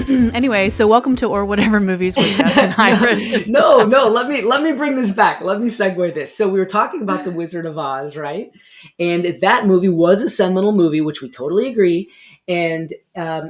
Anyway, so welcome to Or Whatever Movies with Jeff and Hybrid. No, let me bring this back. Let me segue this. So we were talking about The Wizard of Oz, right? And that movie was a seminal movie, which we totally agree. And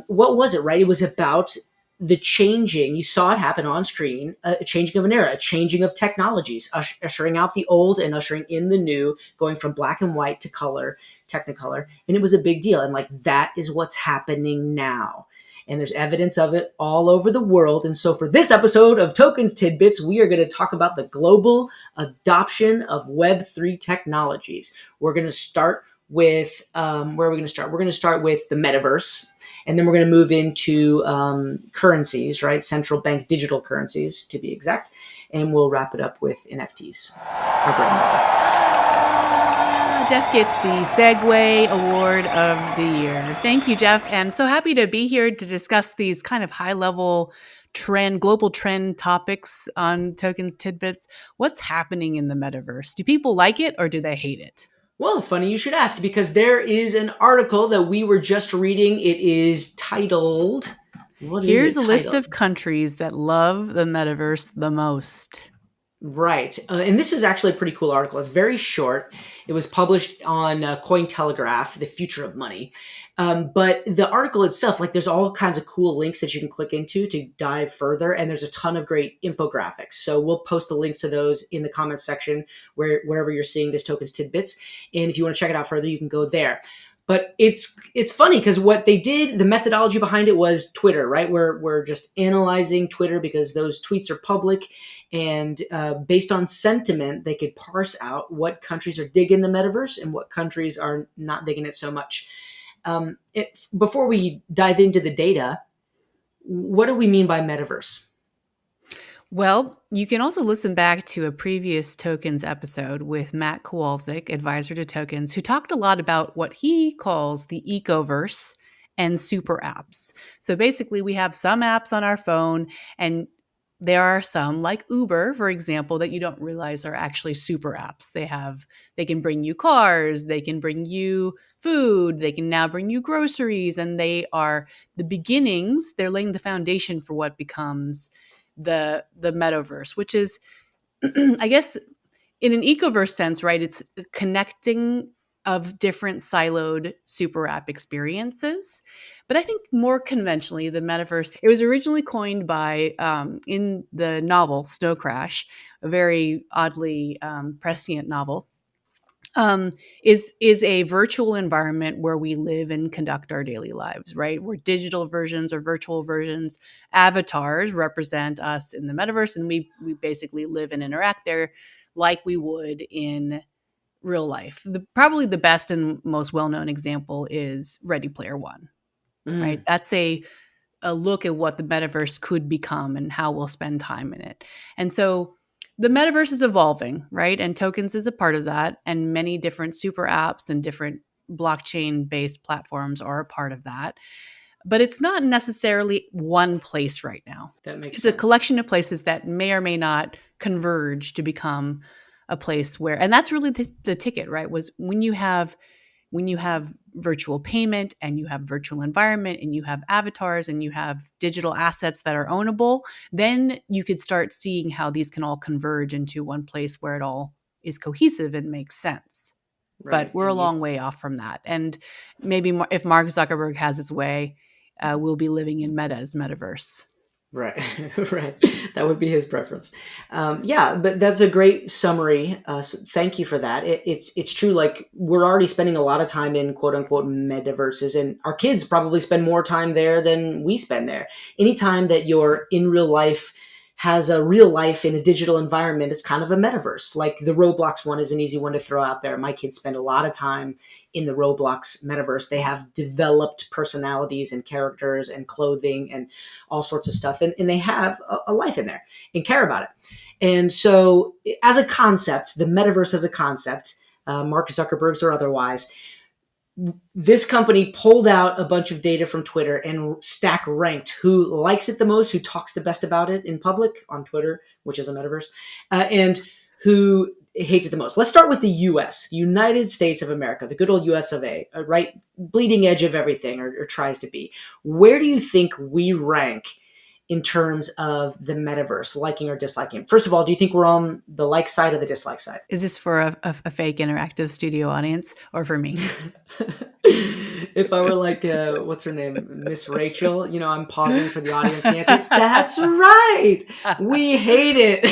what was it, right? It was about the changing. You saw it happen on screen, a changing of an era, a changing of technologies, ushering out the old and ushering in the new, going from black and white to color, Technicolor. And it was a big deal. And like, that is what's happening now. And there's evidence of it all over the world. And so for this episode of Toekenz Tidbits, we are going to talk about the global adoption of Web3 technologies. We're going to start with, where are we going to start? We're going to start with the metaverse, and then we're going to move into currencies, right? Central bank digital currencies, to be exact. And we'll wrap it up with NFTs. Jeff gets the Segway Award of the Year. Thank you, Jeff. And so happy to be here to discuss these kind of high-level global trend topics on Toekenz Tidbits. What's happening in the metaverse? Do people like it or do they hate it? Well, funny you should ask, because there is an article that we were just reading. It is titled... Here's a list of countries that love the metaverse the most. Right. And this is actually a pretty cool article. It's very short. It was published on Cointelegraph, The Future of Money. But the article itself, like, there's all kinds of cool links that you can click into to dive further. And there's a ton of great infographics. So we'll post the links to those in the comments section wherever you're seeing this Toekenz Tidbits. And if you want to check it out further, you can go there. But it's funny because what they did, the methodology behind it was Twitter, right? We're just analyzing Twitter because those tweets are public, and based on sentiment, they could parse out what countries are digging the metaverse and what countries are not digging it so much. Before we dive into the data, what do we mean by metaverse? Well, you can also listen back to a previous Toekenz episode with Matt Kowalczyk, advisor to Toekenz, who talked a lot about what he calls the ecoverse and super apps. So basically, we have some apps on our phone, and there are some, like Uber, for example, that you don't realize are actually super apps. They can bring you cars, they can bring you food, they can now bring you groceries, and they are the beginnings. They're laying the foundation for what becomes the metaverse, which is, I guess, in an ecoverse sense, right? It's connecting of different siloed super app experiences. But I think more conventionally, the metaverse, it was originally coined by, in the novel Snow Crash, a very oddly prescient novel, is a virtual environment where we live and conduct our daily lives, right? We're digital versions or virtual versions. Avatars represent us in the metaverse, and we basically live and interact there like we would in real life. Probably the best and most well-known example is Ready Player One, right? That's a look at what the metaverse could become and how we'll spend time in it. And so the metaverse is evolving, right? And Toekenz is a part of that. And many different super apps and different blockchain-based platforms are a part of that. But it's not necessarily one place right now. That makes sense. It's a collection of places that may or may not converge to become a place where, and that's really the ticket, right? Was when you have virtual payment and you have virtual environment and you have avatars and you have digital assets that are ownable, then you could start seeing how these can all converge into one place where it all is cohesive and makes sense. Right. But we're a long way off from that. And maybe if Mark Zuckerberg has his way, we'll be living in Meta's metaverse. Right, right. That would be his preference. But that's a great summary. So thank you for that. It's true. Like, we're already spending a lot of time in quote unquote metaverses, and our kids probably spend more time there than we spend there. Anytime that you're in real life has a real life in a digital environment, it's kind of a metaverse. Like the Roblox one is an easy one to throw out there. My kids spend a lot of time in the Roblox metaverse. They have developed personalities and characters and clothing and all sorts of stuff. And they have a life in there and care about it. And so as a concept, the metaverse as a concept, Mark Zuckerberg's or otherwise, this company pulled out a bunch of data from Twitter and stack ranked who likes it the most, who talks the best about it in public on Twitter, which is a metaverse, and who hates it the most. Let's start with the US, the United States of America, the good old US of A, right? Bleeding edge of everything, or tries to be. Where do you think we rank in terms of the metaverse, liking or disliking? First of all, do you think we're on the like side or the dislike side? Is this for a fake interactive studio audience or for me? If I were like, what's her name? Miss Rachel, I'm pausing for the audience to answer. That's right. We hate it.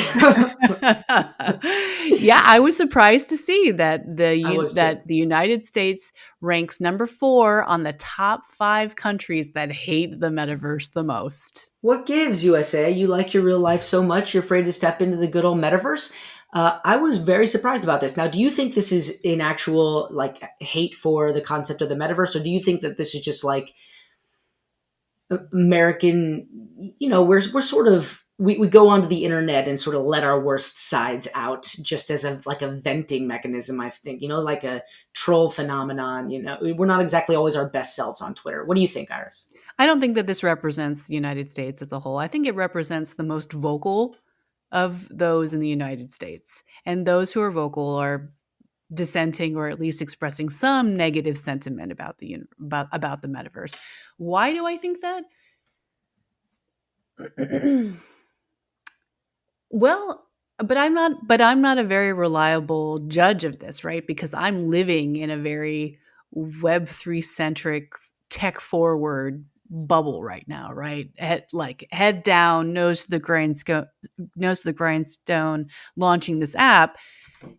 Yeah, I was surprised to see that I was too. that the United States ranks number 4 on the top 5 countries that hate the metaverse the most. What gives, USA? You like your real life so much, you're afraid to step into the good old metaverse? I was very surprised about this. Now, do you think this is an actual like hate for the concept of the metaverse, or do you think that this is just like American? We're sort of we go onto the internet and sort of let our worst sides out, just as a like a venting mechanism. I think like a troll phenomenon. We're not exactly always our best selves on Twitter. What do you think, Iris? I don't think that this represents the United States as a whole. I think it represents the most vocal of those in the United States. And those who are vocal are dissenting or at least expressing some negative sentiment about about the metaverse. Why do I think that? Well, I'm not a very reliable judge of this, right? Because I'm living in a very web3 centric, tech forward bubble right now, right? Head down, nose to the grindstone, launching this app,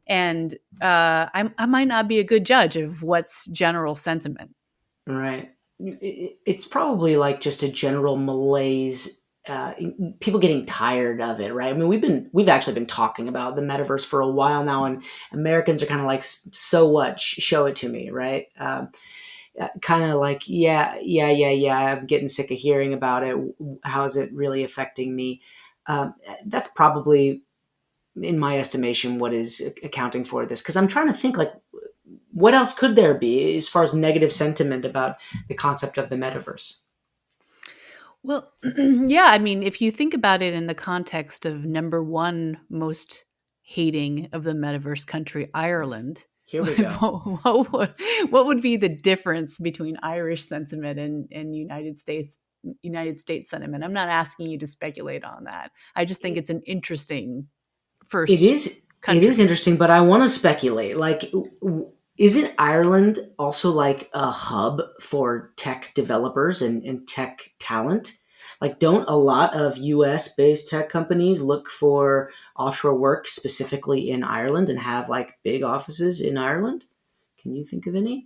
and I might not be a good judge of what's general sentiment. Right. It's probably like just a general malaise. People getting tired of it, right? I mean, we've actually been talking about the metaverse for a while now, and Americans are kind of like, so what? Show it to me, right? Kind of like, yeah. I'm getting sick of hearing about it. How is it really affecting me? That's probably, in my estimation, what is accounting for this. Because I'm trying to think, like, what else could there be as far as negative sentiment about the concept of the metaverse? Well, yeah, I mean, if you think about it in the context of number 1 most hating of the metaverse country, Ireland, Here we go. what would be the difference between Irish sentiment and United States sentiment? I'm not asking you to speculate on that. I just think it's an interesting It first is. It is country. interesting, but I want to speculate. Like, isn't Ireland also like a hub for tech developers and tech talent? Like, don't a lot of US based tech companies look for offshore work specifically in Ireland and have like big offices in Ireland? Can you think of any?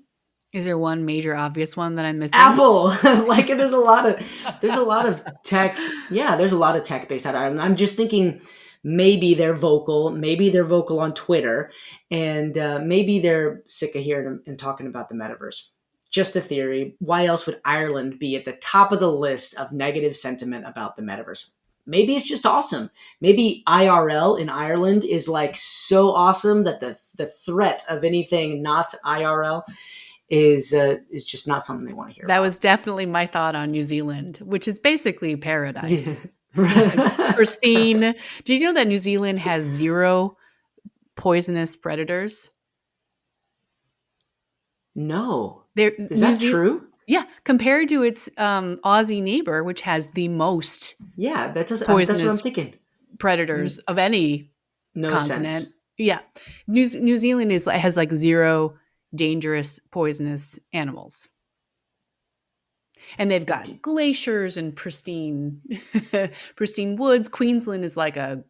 Is there one major obvious one that I'm missing? Apple. Like, there's a lot of tech. Yeah, there's a lot of tech based out of Ireland. I'm just thinking maybe they're vocal on Twitter, and maybe they're sick of hearing and talking about the metaverse. Just a theory. Why else would Ireland be at the top of the list of negative sentiment about the metaverse? Maybe it's just awesome. Maybe IRL in Ireland is like so awesome that the threat of anything not IRL is just not something they want to hear That about. was definitely my thought on New Zealand, which is basically paradise. Yeah. Pristine. Do you know that New Zealand has 0 poisonous predators? No. There, Is that true? yeah, compared to its Aussie neighbor, which has the most Yeah, that's what I'm poisonous thinking. predators of any No continent. sense. Yeah, New Zealand has like 0 dangerous poisonous animals, and they've got glaciers and pristine pristine woods. Queensland is like a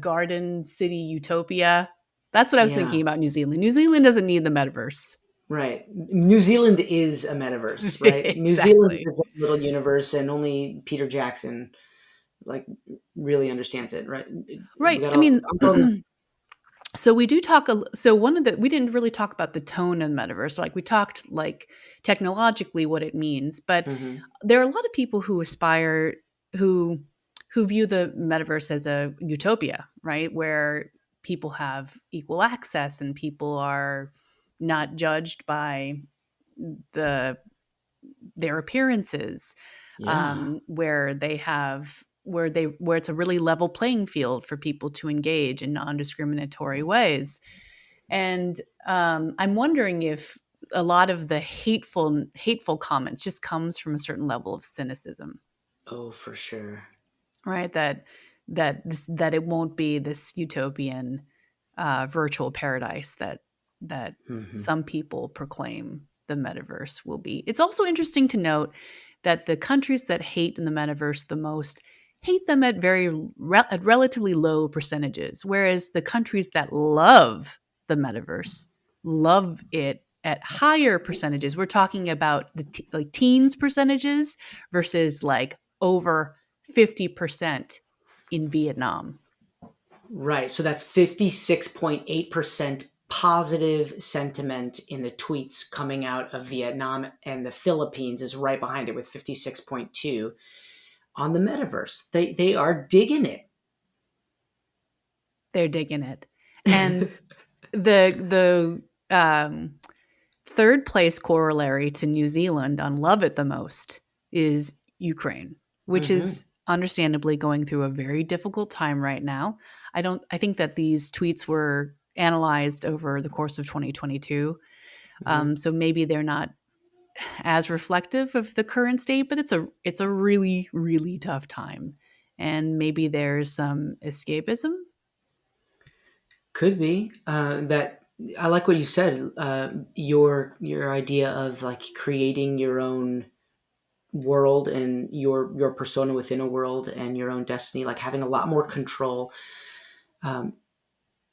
garden city utopia. That's what I was Yeah, thinking about New Zealand. New Zealand doesn't need the metaverse. right. New Zealand is a metaverse, right? New Zealand is Exactly. its own little universe, and only Peter Jackson like really understands it, right? We Right. got I all. mean, I'm totally. so we do talk. So one of the we didn't really talk about the tone of the metaverse. Like we talked like technologically what it means, but Mhm. there are a lot of people who aspire who who view the metaverse as a utopia, right? Where people have equal access and people are not judged by the their appearances, Yeah. where they have where it's a really level playing field for people to engage in non-discriminatory ways. And I'm wondering if a lot of the hateful comments just comes from a certain level of cynicism, Oh, for sure. right? That it won't be this utopian virtual paradise that Hmm. some people proclaim the metaverse will be. It's also interesting to note that the countries that hate in the metaverse the most hate them at at relatively low percentages, whereas the countries that love the metaverse love it at higher percentages. We're talking about like teens percentages versus like over 50% in Vietnam. Right. So that's 56.8% positive sentiment in the tweets coming out of Vietnam, and the Philippines is right behind it with 56.2 on the metaverse. They are digging it. They're digging it. And the third place corollary to New Zealand on love it the most is Ukraine, which Hmm. is understandably going through a very difficult time right now. I think that these tweets were analyzed over the course of 2022. Hmm. So maybe they're not as reflective of the current state, but it's a really, really tough time. And maybe there's some escapism. Could be that. I like what you said. Your idea of like creating your own world and your persona within a world and your own destiny, like having a lot more control um,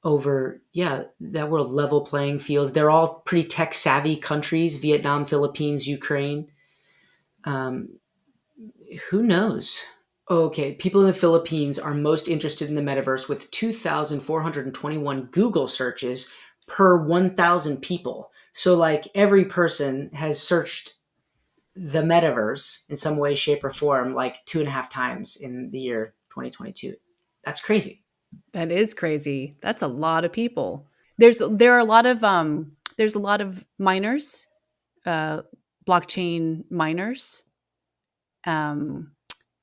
over, yeah, that world. Level playing fields. They're all pretty tech savvy countries: Vietnam, Philippines, Ukraine. um, who knows? Okay, people in the Philippines are most interested in the metaverse with 2,421 Google searches per 1,000 people. So like every person has searched the metaverse in some way, shape, or form like 2.5 times in the year 2022. That's crazy. That is crazy. That's a lot of people. There are a lot of miners, uh, blockchain miners, um,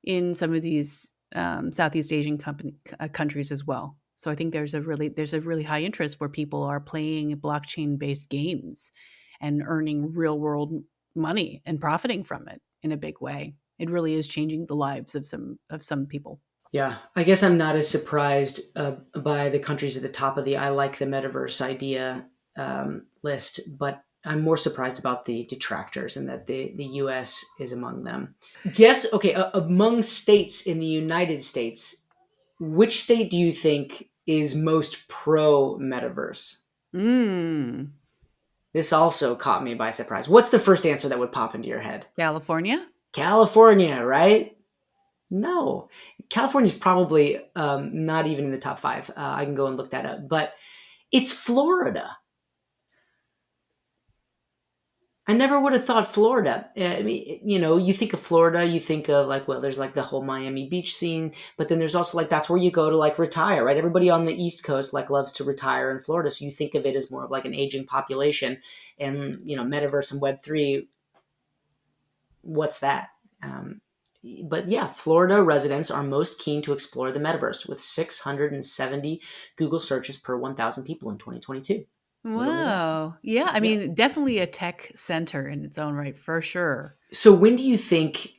in some of these Southeast Asian countries as well. So I think there's a really high interest where people are playing blockchain based games and earning real world money and profiting from it in a big way. It really is changing the lives of some people. Yeah, I guess I'm not as surprised by the countries at the top of the I like the metaverse idea list, but I'm more surprised about the detractors and that the US is among them. Guess, okay, among states in the United States, which state do you think is most pro metaverse? Mm, This also caught me by surprise. What's the first answer that would pop into your head? California? California, right? No, California's probably not even in the top five. I can go and look that up, but it's Florida. I never would have thought Florida. I mean, you know, you think of Florida, you think of like, well, there's like the whole Miami Beach scene, but then there's also like that's where you go to like retire, right? Everybody on the East Coast like loves to retire in Florida, so you think of it as more of like an aging population, and you know, metaverse and Web3. What's that? Um, but yeah, Florida residents are most keen to explore the metaverse with 670 Google searches per 1,000 people in 2022. Riddle me that. Wow. Yeah, I Yeah. mean, definitely a tech center in its own right, for sure. So when do you think,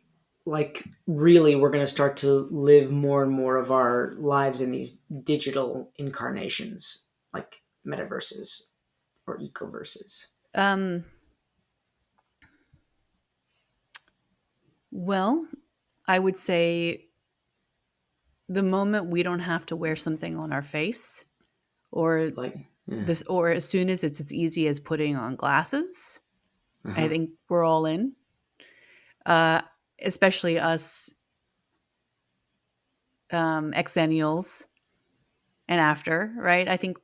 like, really we're going to start to live more and more of our lives in these digital incarnations, like metaverses or ecoverses? Um, well, I would say the moment we don't have to wear something on our face, or Like, yeah. or as soon as it's as easy as putting on glasses, I Uh-huh. think we're all in. Uh, Especially us exennials and after, right? I think Yeah.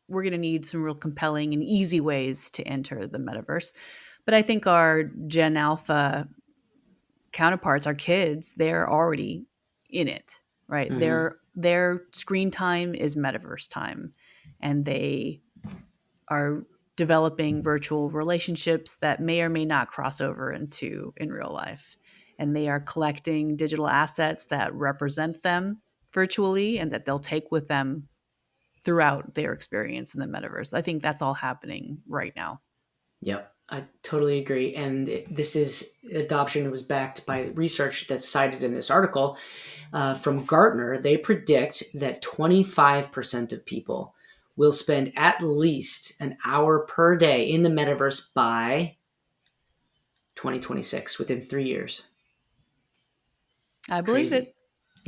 we're gonna need some real compelling and easy ways to enter the metaverse. But I think our Gen Alpha counterparts, our kids, they're already in it, right? Hmm. Their screen time is metaverse time, and they are developing virtual relationships that may or may not cross over into in real life. and they are collecting digital assets that represent them virtually and that they'll take with them throughout their experience in the metaverse. I think that's all happening right now. Yep, I totally agree. And this is adoption was backed by research that's cited in this article from Gartner. They predict that 25% of people will spend at least an hour per day in the metaverse by 2026, within 3 years. I believe Crazy. it.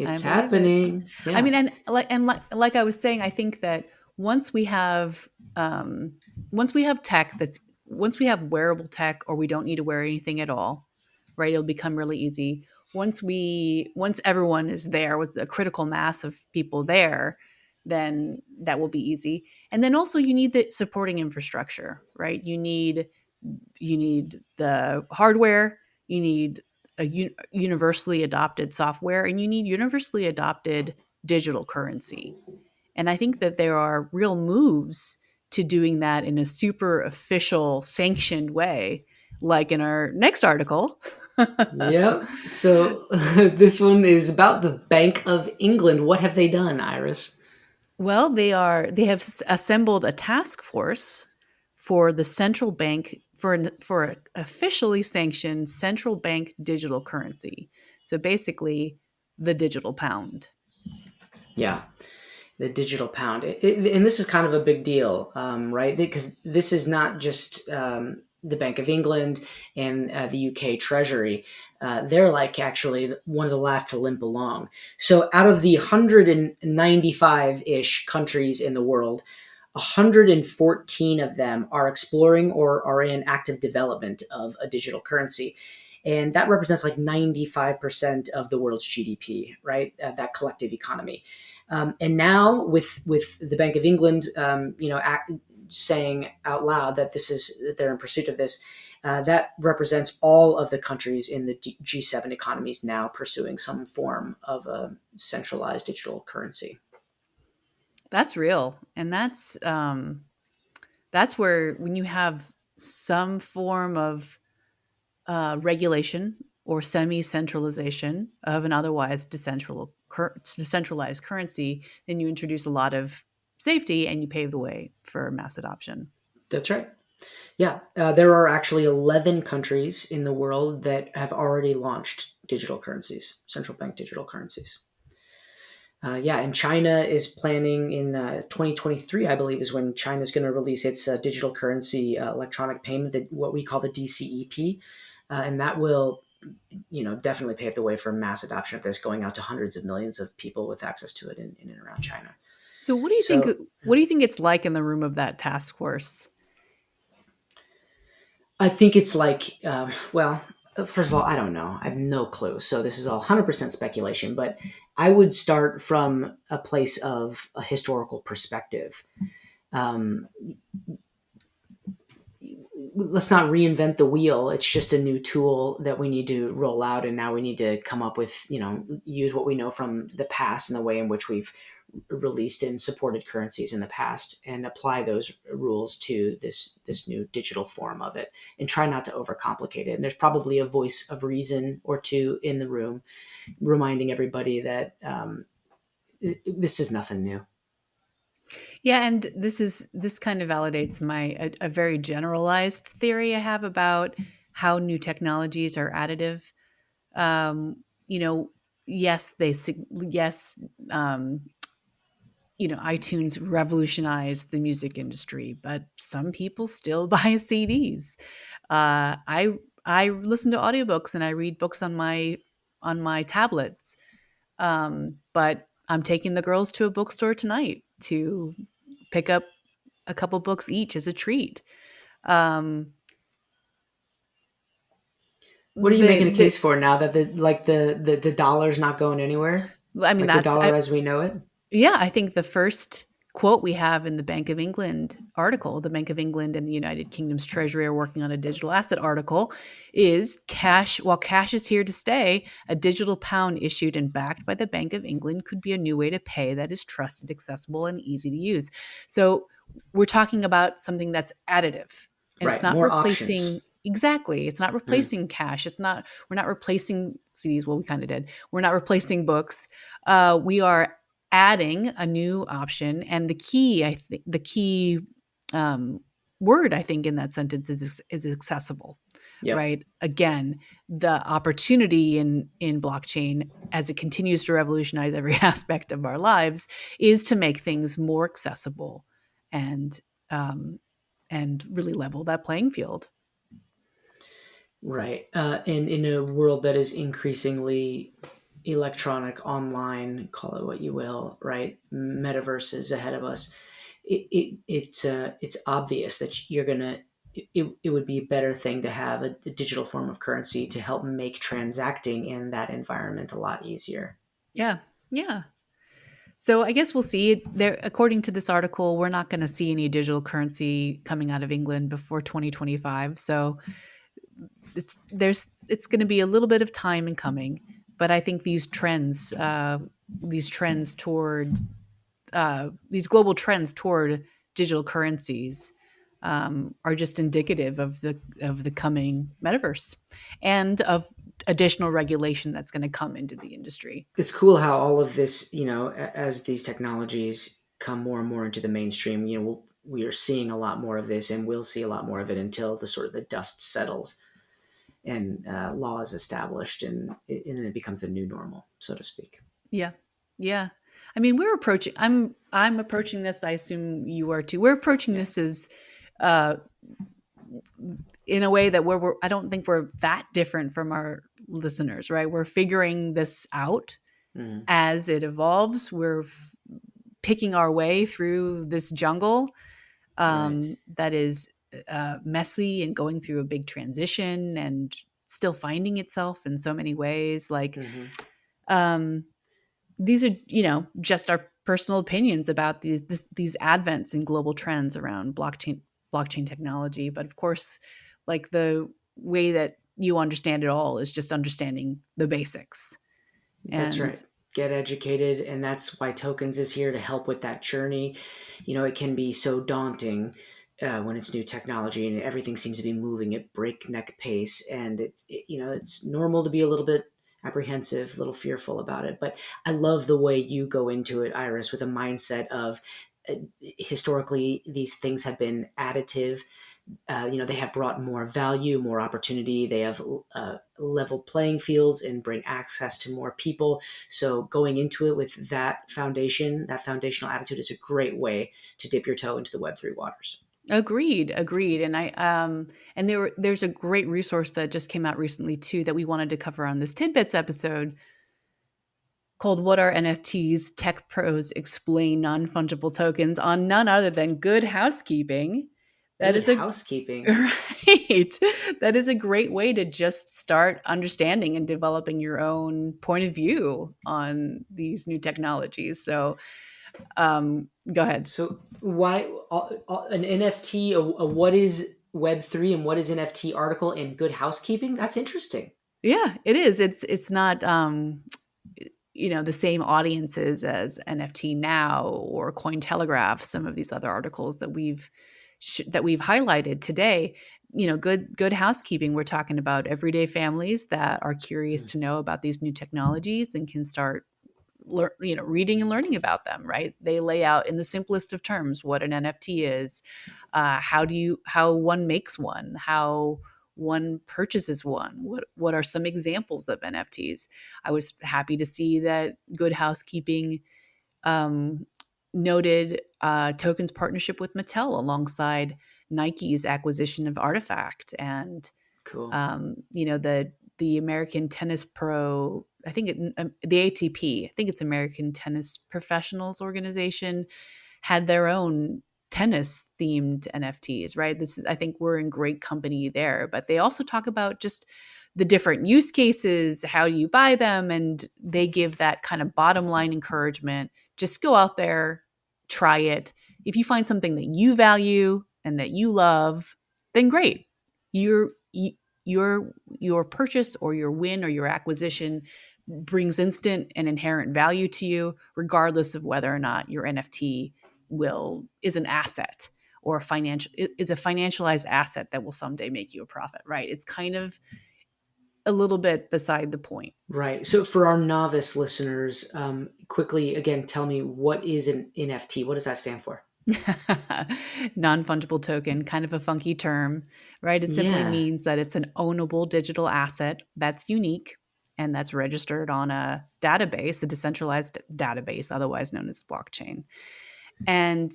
I It's believe it. happening. I Yeah. mean, and like I was saying, I think that once we have once we have once we have wearable tech, or we don't need to wear anything at all, right? It'll become really easy. Once everyone is there with a critical mass of people there, then that will be easy. And then also you need the supporting infrastructure, right? You need the hardware, you need a universally adopted software, and you need universally adopted digital currency. And I think that there are real moves to doing that in a super official, sanctioned way, like in our next article. Yep. So this one is about the Bank of England. What have they done, Iris? Well, they have assembled a task force for the central bank for a officially sanctioned central bank digital currency. So basically, the digital pound. Yeah. The digital pound. And this is kind of a big deal, right? Because this is not just the Bank of England and the UK Treasury. They're like actually one of the last to limp along. So out of the 195 ish countries in the world, 114 of them are exploring or are in active development of a digital currency. And that represents like 95% of the world's GDP, right? That collective economy. And now with the Bank of England, saying out loud that that they're in pursuit of this, that represents all of the countries in the G7 economies now pursuing some form of a centralized digital currency. That's real, and that's where when you have some form of regulation or semi-centralization of an otherwise decentralized currency, then you introduce a lot of safety and you pave the way for mass adoption. That's right. Yeah, there are actually 11 countries in the world that have already launched digital currencies, central bank digital currencies. Yeah, and China is planning in 2023, I believe, is when China is going to release its digital currency electronic payment, that what we call the DCEP, and that will, definitely pave the way for mass adoption of this, going out to hundreds of millions of people with access to it in and around China. So what do you think So it's like in the room of that task force? I think it's like, well, first of all, I don't know. I have no clue. So this is all 100% speculation, but I would start from a place of a historical perspective. Um, let's not reinvent the wheel. It's just a new tool that we need to roll out. And now we need to come up with, use what we know from the past and the way in which we've released and supported currencies in the past and apply those rules to this new digital form of it, and try not to overcomplicate it. And there's probably a voice of reason or two in the room reminding everybody that this is nothing new. Yeah, and this kind of validates a very generalized theory I have about how new technologies are additive. You know, yes, yes, iTunes revolutionized the music industry, but some people still buy CDs. I listen to audiobooks and I read books on my tablets. But I'm taking the girls to a bookstore tonight to pick up a couple books each as a treat. Um, What are you making a the case for now that the dollar's not going anywhere? I mean Like the that's dollar as we know it? Yeah, I think the first quote we have in the Bank of England article, the Bank of England and the United Kingdom's Treasury are working on a digital asset article, is cash. While cash is here to stay, a digital pound issued and backed by the Bank of England could be a new way to pay that is trusted, accessible, and easy to use. So we're talking about something that's additive, and it's Right. not More replacing. options. Exactly. It's not Hmm. replacing cash. We're not replacing CDs. Well, we kind of did. We're not replacing books. We are adding a new option. And the key um, word, I think, in that sentence is accessible, Yep. right? Again, the opportunity in blockchain as it continues to revolutionize every aspect of our lives is to make things more accessible and, um, and really level that playing field. Right. And in a world that is increasingly electronic, online, call it what you will, right? Metaverse is ahead of us. It's obvious that you're gonna. It would be a better thing to have a digital form of currency to help make transacting in that environment a lot easier. Yeah. Yeah. So I guess we'll see. There, according to this article, we're not going to see any digital currency coming out of England before 2025. So it's going to be a little bit of time in coming. But I think these trends toward these global trends toward digital currencies are just indicative of the coming metaverse and of additional regulation that's going to come into the industry. It's cool how all of this, as these technologies come more and more into the mainstream, we are seeing a lot more of this, and we'll see a lot more of it until the sort of the dust settles and law is established, and it becomes a new normal, so to speak. Yeah. Yeah. I mean, I'm approaching this, I assume you are too. We're approaching this as uh in a way that we're I don't think we're that different from our listeners, right? We're figuring this out Mhm. as it evolves. Picking our way through this jungle Right. that is messy and going through a big transition and still finding itself in so many ways. Like, Hmm. um, these are, just our personal opinions about these advents and global trends around blockchain technology. But of course, like the way that you understand it all is just understanding the basics. That's And right. Get educated, and that's why Tokens is here to help with that journey. It can be so daunting when it's new technology and everything seems to be moving at breakneck pace, and it's normal to be a little bit apprehensive, a little fearful about it. But I love the way you go into it, Iris, with a mindset of historically these things have been additive. They have brought more value, more opportunity. They have leveled playing fields and bring access to more people. So going into it with that foundation, that foundational attitude, is a great way to dip your toe into the Web3 waters. agreed. And there's a great resource that just came out recently too that we wanted to cover on this tidbits episode called "What Are NFTs? Tech Pros Explain Non-Fungible Tokens" on none other than Good Housekeeping. That Good is a housekeeping. right. That is a great way to just start understanding and developing your own point of view on these new technologies. So, go ahead. So why an NFT? A what is Web3 and what is NFT article in Good Housekeeping? That's interesting. Yeah, it is. It's not the same audiences as NFT Now or Cointelegraph. Some of these other articles that we've highlighted today. Good housekeeping. We're talking about everyday families that are curious Mm. to know about these new technologies and can start reading and learning about them, right? They lay out in the simplest of terms what an NFT is, how one makes one, how one purchases one, what are some examples of NFTs. I was happy to see that Good Housekeeping um, noted Token's partnership with Mattel alongside Nike's acquisition of Artifact and Cool. the American Tennis Pro, I think the ATP, I think it's American Tennis Professionals Organization, had their own tennis themed NFTs, right? I think we're in great company there, but they also talk about just the different use cases, how you buy them, and they give that kind of bottom line encouragement. Just go out there, try it. If you find something that you value and that you love, then great. Your your purchase or your win or your acquisition brings instant and inherent value to you, regardless of whether or not your NFT will is an asset or is a financialized asset that will someday make you a profit, right? It's kind of a little bit beside the point. Right. So for our novice listeners, quickly, again, tell me, what is an NFT? What does that stand for? Non-fungible token, kind of a funky term, right? It simply Yeah. means that it's an ownable digital asset that's unique and that's registered on a database, a decentralized database, otherwise known as blockchain. And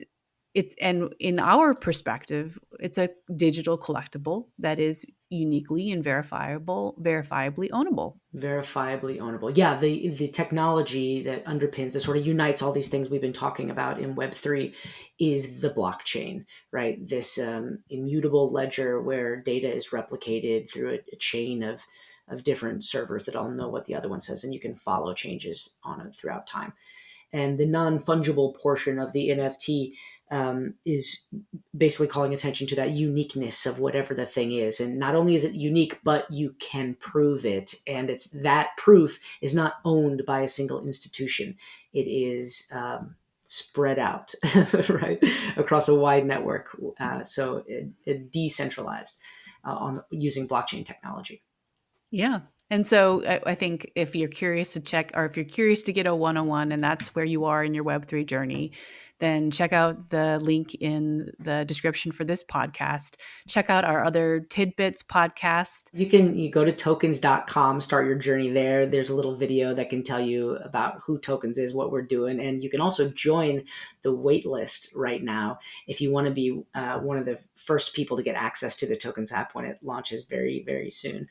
in our perspective, it's a digital collectible that is uniquely and verifiably ownable. Verifiably ownable. Yeah, the technology that underpins, that sort of unites all these things we've been talking about in Web3 is the blockchain, right? This immutable ledger where data is replicated through a chain of different servers that all know what the other one says, and you can follow changes on it throughout time. And the non-fungible portion of the NFT is basically calling attention to that uniqueness of whatever the thing is. And not only is it unique, but you can prove it. And it's that proof is not owned by a single institution. It is spread out, right, across a wide network. So it decentralized on using blockchain technology. Yeah. And so I think if you're curious to check, or if you're curious to get a 101 and that's where you are in your Web3 journey, then check out the link in the description for this podcast. Check out our other Tidbits podcast. You go to Toekenz.com, start your journey there. There's a little video that can tell you about who Toekenz is, what we're doing. And you can also join the wait list right now if you want to be one of the first people to get access to the Toekenz app when it launches very, very soon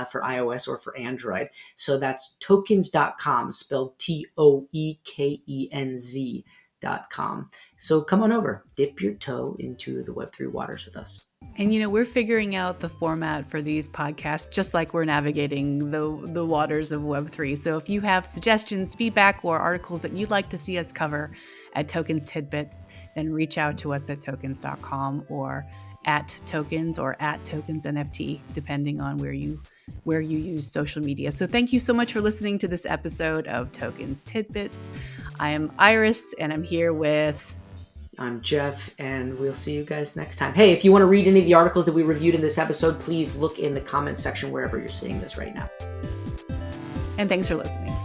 for iOS or for Android. So that's Toekenz.com, spelled Toekenz.com. So come on over, dip your toe into the Web3 waters with us. And, we're figuring out the format for these podcasts, just like we're navigating the waters of Web3. So if you have suggestions, feedback, or articles that you'd like to see us cover at Toekenz Tidbits, then reach out to us at Toekenz.com or at Toekenz or at Toekenz NFT, depending on where you use social media. So thank you so much for listening to this episode of Toekenz Tidbits. I am Iris, and I'm here with... I'm Jeff, and we'll see you guys next time. Hey, if you want to read any of the articles that we reviewed in this episode, please look in the comments section wherever you're seeing this right now. And thanks for listening.